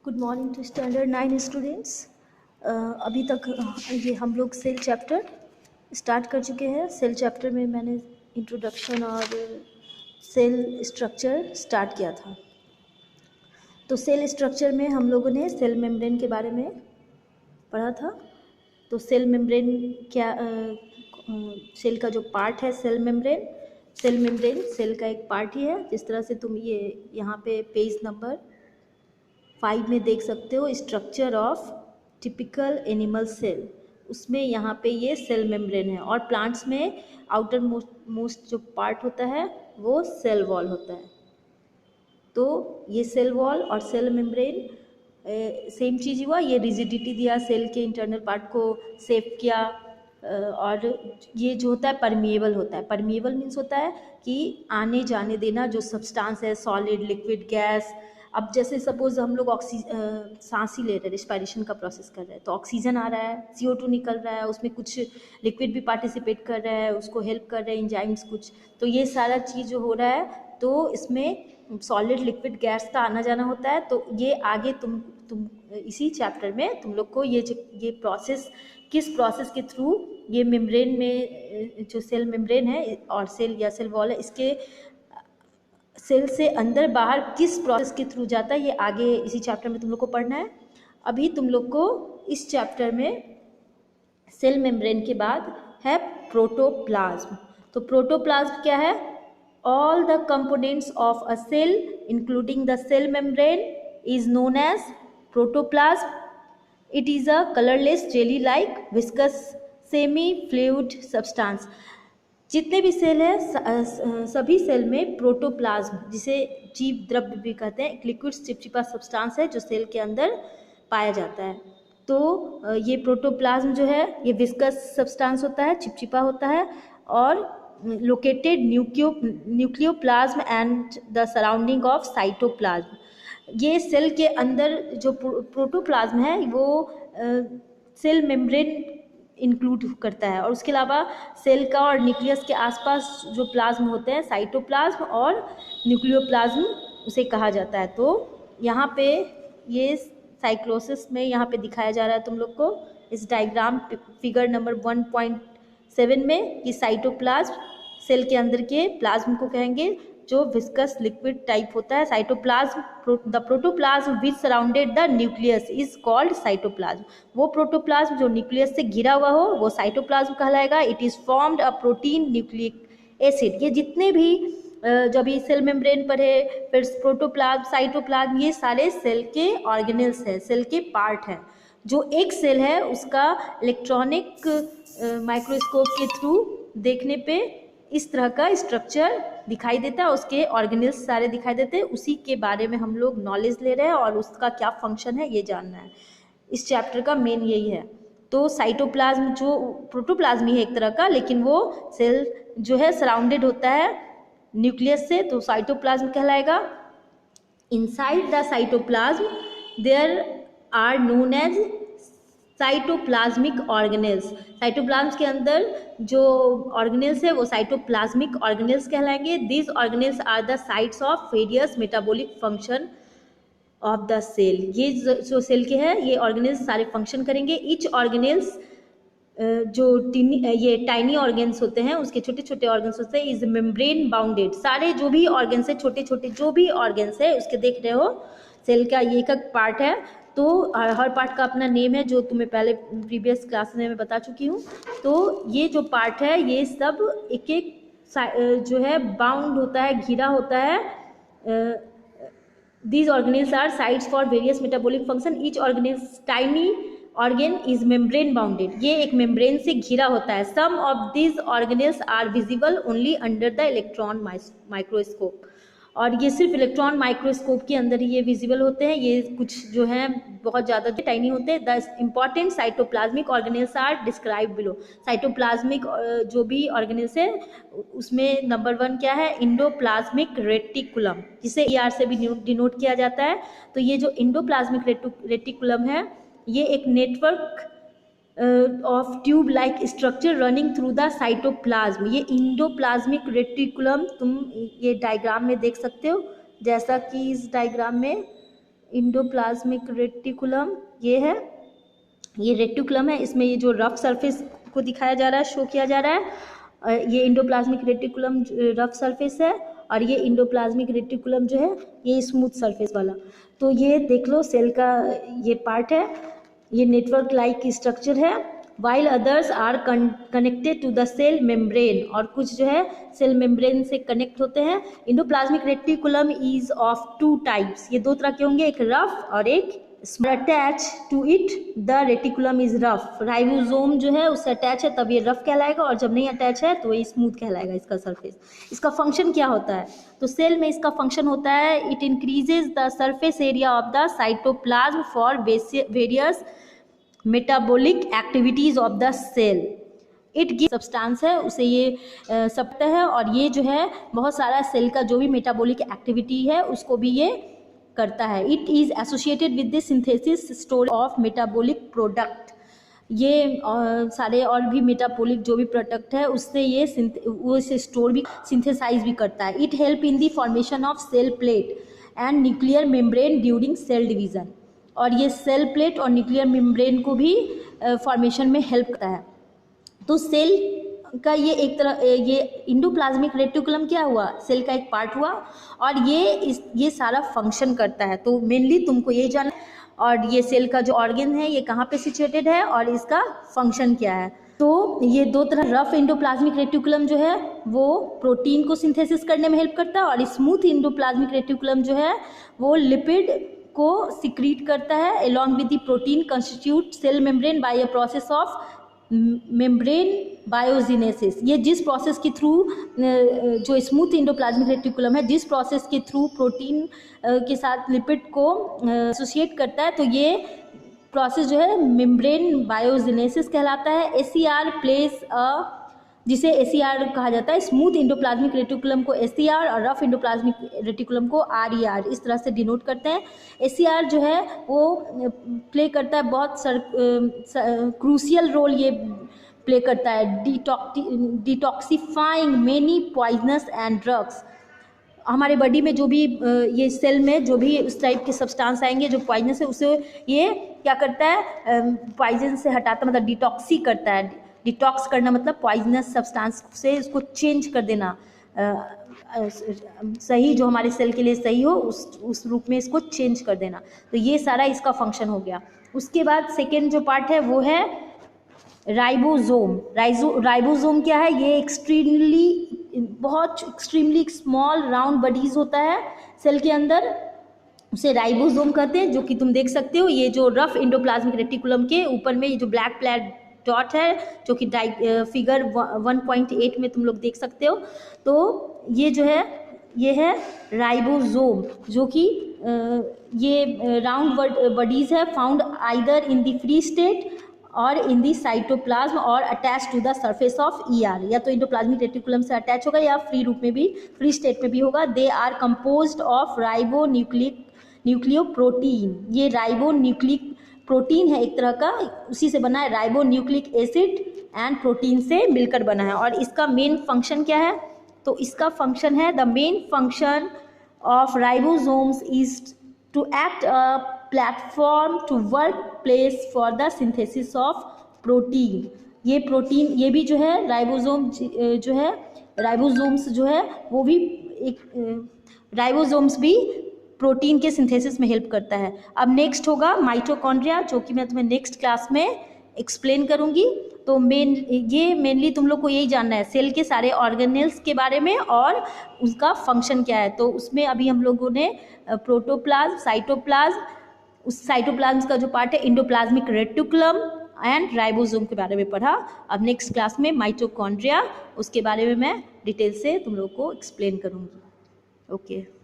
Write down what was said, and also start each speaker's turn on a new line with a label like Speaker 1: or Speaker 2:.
Speaker 1: Good morning to standard 9 students. अभी तक ये हम लोग सेल चैप्टर स्टार्ट कर चुके हैं। सेल चैप्टर में मैंने इंट्रोडक्शन और सेल स्ट्रक्चर स्टार्ट किया था। तो सेल स्ट्रक्चर में हम लोगों ने सेल मेम्ब्रेन के बारे में पढ़ा था। तो सेल मेम्ब्रेन क्या, सेल का जो पार्ट है सेल मेम्ब्रेन सेल का एक पार्ट ही है। जिस तरह से तुम ये यहाँ पे पेज नंबर 5 में देख सकते हो, structure of typical animal cell, उसमें यहाँ पे ये सेल मेम्ब्रेन है। और प्लांट्स में आउटर मोस्ट जो पार्ट होता है वो सेल वॉल होता है। तो ये सेल वॉल और सेल मेम्ब्रेन सेम चीज़ हुआ। ये रिजिडिटी दिया, सेल के इंटरनल पार्ट को सेव किया। और ये जो होता है परमिएबल होता है। परमिएबल मीन्स होता है कि आने जाने देना जो सब्सटेंस है, सॉलिड, लिक्विड, गैस। अब जैसे सपोज हम लोग सांस ही ले रहे हैं, रिस्पायरेशन का प्रोसेस कर रहे हैं, तो ऑक्सीजन आ रहा है, CO2 निकल रहा है, उसमें कुछ लिक्विड भी पार्टिसिपेट कर रहा है, उसको हेल्प कर रहे हैं एंजाइम्स कुछ। तो ये सारा चीज़ जो हो रहा है, तो इसमें सॉलिड, लिक्विड, गैस का आना जाना होता है। तो ये आगे तुम इसी चैप्टर में तुम लोग को ये प्रोसेस, किस प्रोसेस के थ्रू ये मेम्ब्रेन में जो सेल मेम्ब्रेन है और सेल या सेल वॉल है, इसके सेल से अंदर बाहर किस प्रोसेस के थ्रू जाता है, ये आगे इसी चैप्टर में तुम लोग को पढ़ना है। अभी तुम लोग को इस चैप्टर में सेल मेम्ब्रेन के बाद है प्रोटोप्लाज्म। तो प्रोटोप्लाज्म क्या है? All the components of a cell including the cell membrane is known as protoplasm. It is a colourless jelly like viscous semi fluid substance. जितने भी सेल हैं सभी सेल में प्रोटोप्लाज्म, जिसे जीव द्रव्य भी कहते हैं, एक लिक्विड चिपचिपा सब्सटेंस है जो सेल के अंदर पाया जाता है। तो ये प्रोटोप्लाज्म जो है ये विस्कस सब्सटेंस होता है, चिपचिपा होता है, और located nucleoplasm and the surrounding of cytoplasm. ये सेल के अंदर जो प्रोटोप्लाज्म है वो सेल मेम्ब्रेन इंक्लूड करता है। और उसके अलावा सेल का और न्यूक्लियस के आसपास जो प्लाज्म होते हैं, साइटोप्लाज्म और न्यूक्लियोप्लाज्म उसे कहा जाता है। तो यहाँ पे ये साइक्लोसिस में यहाँ पे दिखाया जा रहा है तुम लोग को इस डायग्राम फिगर नंबर 1.7 में कि साइटोप्लाज्म सेल के अंदर के प्लाज्म को कहेंगे जो विस्कस लिक्विड टाइप होता है। Cytoplasm, the protoplasm which surrounded the nucleus is called cytoplasm. वो प्रोटोप्लाज्म जो न्यूक्लियस से घिरा हुआ हो वो साइटोप्लाज्म कहलाएगा। It is formed a protein nucleic acid. ये जितने भी जब ये सेल मेम्ब्रेन पर है, फिर प्रोटोप्लाज्म, साइटोप्लाज्म, ये सारे सेल के ऑर्गेनेल्स हैं, सेल के पार्ट हैं। जो एक सेल है उसका इलेक्ट्रॉनिक माइक्रोस्कोप के थ्रू देखने पे इस तरह का स्ट्रक्चर दिखाई देता है, उसके ऑर्गेनेल्स सारे दिखाई देते हैं। उसी के बारे में हम लोग नॉलेज ले रहे हैं और उसका क्या फंक्शन है ये जानना है। इस चैप्टर का मेन यही है। तो साइटोप्लाज्म जो प्रोटोप्लाज्म ही है एक तरह का, लेकिन वो सेल जो है सराउंडेड होता है न्यूक्लियस से, तो साइटोप्लाज्म कहलाएगा। Inside the cytoplasm there are known as cytoplasmic organelles. Cytoplasm के अंदर जो ऑर्गेनेल्स है वो साइटोप्लाज्मिक ऑर्गेनेल्स कहलाएंगे। This organelles are the sites of various metabolic function of the cell. ये जो सेल के हैं ये ऑर्गेनेल्स सारे फंक्शन करेंगे। ईच ऑर्गेनेल्स जो ये टाइनी ऑर्गन्स होते हैं, उसके छोटे छोटे ऑर्गन्स होते हैं, इज मेम्ब्रेन बाउंडेड। सारे जो भी ऑर्गन्स है, छोटे छोटे जो भी ऑर्गन्स है, उसके देख रहे हो सेल का ये एक पार्ट है। तो हर पार्ट का अपना नेम है जो तुम्हें पहले प्रीवियस क्लास में मैं बता चुकी हूँ। तो ये जो पार्ट है ये सब एक एक जो है बाउंड होता है, घिरा होता है। These organelles are sites for various metabolic function. Each organelle's tiny organ is membrane bounded. ये एक membrane से घिरा होता है। Some of these organelles are visible only under the electron microscope. और ये सिर्फ इलेक्ट्रॉन माइक्रोस्कोप के अंदर ही ये विजिबल होते हैं। ये कुछ जो हैं बहुत ज़्यादा टाइनी होते हैं। The important cytoplasmic organelles are describe below. Cytoplasmic जो भी ऑर्गेनेल्स है उसमें नंबर 1 क्या है? इंडोप्लाज्मिक रेटिकुलम, जिसे ER से भी डिनोट किया जाता है। तो ये जो इंडोप्लाज्मिक रेटिकुलम है ये एक network of tube like structure running through the cytoplasm. ये इंडोप्लाज्मिक रेटिकुलम तुम ये डायग्राम में देख सकते हो, जैसा कि इस डायग्राम में इंडोप्लाज्मिक रेटिकुलम ये है, ये रेटिकुलम है, इसमें ये जो रफ सरफेस को दिखाया जा रहा है, शो किया जा रहा है, ये इंडोप्लाज्मिक रेटिकुलम रफ सरफेस है, और ये इंडोप्लाज्मिक रेटिकुलम जो है ये स्मूथ सरफेस वाला। तो ये देख लो सेल का ये पार्ट है, ये नेटवर्क लाइक स्ट्रक्चर है, while others are connected to the cell membrane, और कुछ जो है सेल मेम्ब्रेन से कनेक्ट होते हैं। Endoplasmic reticulum is of two types, ये दो तरह के होंगे, एक रफ और एक attach to it the reticulum is rough. Ribosome जो है उससे अटैच है तब ये रफ कहलाएगा, और जब नहीं अटैच है तो ये स्मूथ कहलाएगा इसका सरफेस। इसका फंक्शन क्या होता है, तो सेल में इसका फंक्शन होता है it increases the surface area of the cytoplasm for various metabolic activities of the cell. It give substance है उसे ये सकता है, और ये जो है बहुत सारा सेल का जो भी मेटाबॉलिक एक्टिविटी है उसको भी ये करता है। It is associated with the synthesis storage of metabolic product, ये सारे और भी मेटाबॉलिक जो भी प्रोडक्ट है उससे ये वो इसे स्टोर भी सिंथेसाइज भी करता है। It help in the formation of cell plate and nuclear membrane during cell division, और ये सेल प्लेट और न्यूक्लियर मेम्ब्रेन को भी फॉर्मेशन में हेल्प करता है। तो सेल का ये एक तरह ये इंडोप्लाज्मिक रेटिकुलम क्या हुआ, सेल का एक पार्ट हुआ, और ये सारा फंक्शन करता है। तो मेनली तुमको ये जानना, और ये सेल का जो ऑर्गन है ये कहाँ पे सिचुएटेड है और इसका फंक्शन क्या है। तो ये दो तरह, रफ इंडोप्लाज्मिक रेटिकुलम जो है वो प्रोटीन को सिंथेसिस करने में हेल्प करता है, और स्मूथ इंडोप्लाज्मिक रेटिकुलम जो है वो लिपिड को सिक्रीट करता है along with the protein constitute cell membrane by a process of membrane बायोजिनेसिस। ये जिस प्रोसेस के थ्रू जो स्मूथ इंडोप्लाज्मिक रेटिकुलम है जिस प्रोसेस के थ्रू प्रोटीन के साथ लिपिड को एसोसिएट करता है, तो ये प्रोसेस जो है मेम्ब्रेन बायोजिनेसिस कहलाता है। एसीआर प्लेस जिसे एसीआर कहा जाता है, स्मूथ इंडोप्लाज्मिक रेटिकुलम को एसीआर और रफ इंडोप्लाज्मिक रेटिकुलम को आरईआर, इस तरह से डिनोट करते हैं। एसीआर जो है वो प्ले करता है बहुत क्रूशियल रोल, ये प्ले करता है detoxifying many poisonous and drugs. हमारे बॉडी में जो भी ये सेल में जो भी उस टाइप के सब्सटेंस आएंगे जो पॉइजनस है, उसे ये क्या करता है, पॉइजन से हटाता, मतलब डिटॉक्सी करता है। डिटॉक्स करना मतलब पॉइजनस सब्सटेंस से इसको चेंज कर देना, सही जो हमारे सेल के लिए सही हो उस रूप में इसको चेंज कर देना। तो ये सारा इसका फंक्शन हो गया। उसके बाद सेकेंड जो पार्ट है वो है राइबोसोम। राइबोसोम क्या है, ये एक्सट्रीमली स्मॉल राउंड बॉडीज होता है सेल के अंदर, उसे राइबोसोम कहते हैं, जो कि तुम देख सकते हो ये जो रफ इंडोप्लाज्मिक रेटिकुलम के ऊपर में ये जो ब्लैक डॉट है जो कि फिगर 1.8 में तुम लोग देख सकते हो। तो ये जो है ये है राइबोसोम, जो कि ये राउंड बॉडीज है found either in the free state और इन दी साइटोप्लाज्म और attach to the surface of ER, या तो इंडोप्लाज्मिक रेटिकुलम से अटैच होगा या फ्री रूप में भी, फ्री स्टेट में भी होगा। They are composed of ribonucleoprotein, ये राइबो न्यूक्लिक प्रोटीन है एक तरह का, उसी से बना है, ribonucleic acid and protein से मिलकर बना है। और इसका मेन फंक्शन क्या है, तो इसका फंक्शन है the main function of ribosomes is to act a platform to work place for the synthesis of protein. ये प्रोटीन, ये भी जो है राइबोसोम जो है, राइबोसोम्स जो है वो भी एक राइबोसोम्स भी प्रोटीन के सिंथेसिस में हेल्प करता है। अब नेक्स्ट होगा माइटोकॉन्ड्रिया, जो कि मैं तुम्हें नेक्स्ट क्लास में एक्सप्लेन करूंगी। तो मेनली तुम लोग को यही जानना है सेल के सारे ऑर्गेनेल्स के बारे में और उसका फंक्शन क्या है। तो उसमें अभी हम लोगों ने प्रोटोप्लाज्म, साइटोप्लाज्म, उस साइटोप्लाज्म का जो पार्ट है इंडोप्लाज्मिक रेटिकुलम एंड राइबोसोम के बारे में पढ़ा। अब नेक्स्ट क्लास में माइटोकॉन्ड्रिया, उसके बारे में मैं डिटेल से तुम लोग को एक्सप्लेन करूँगी। ओके।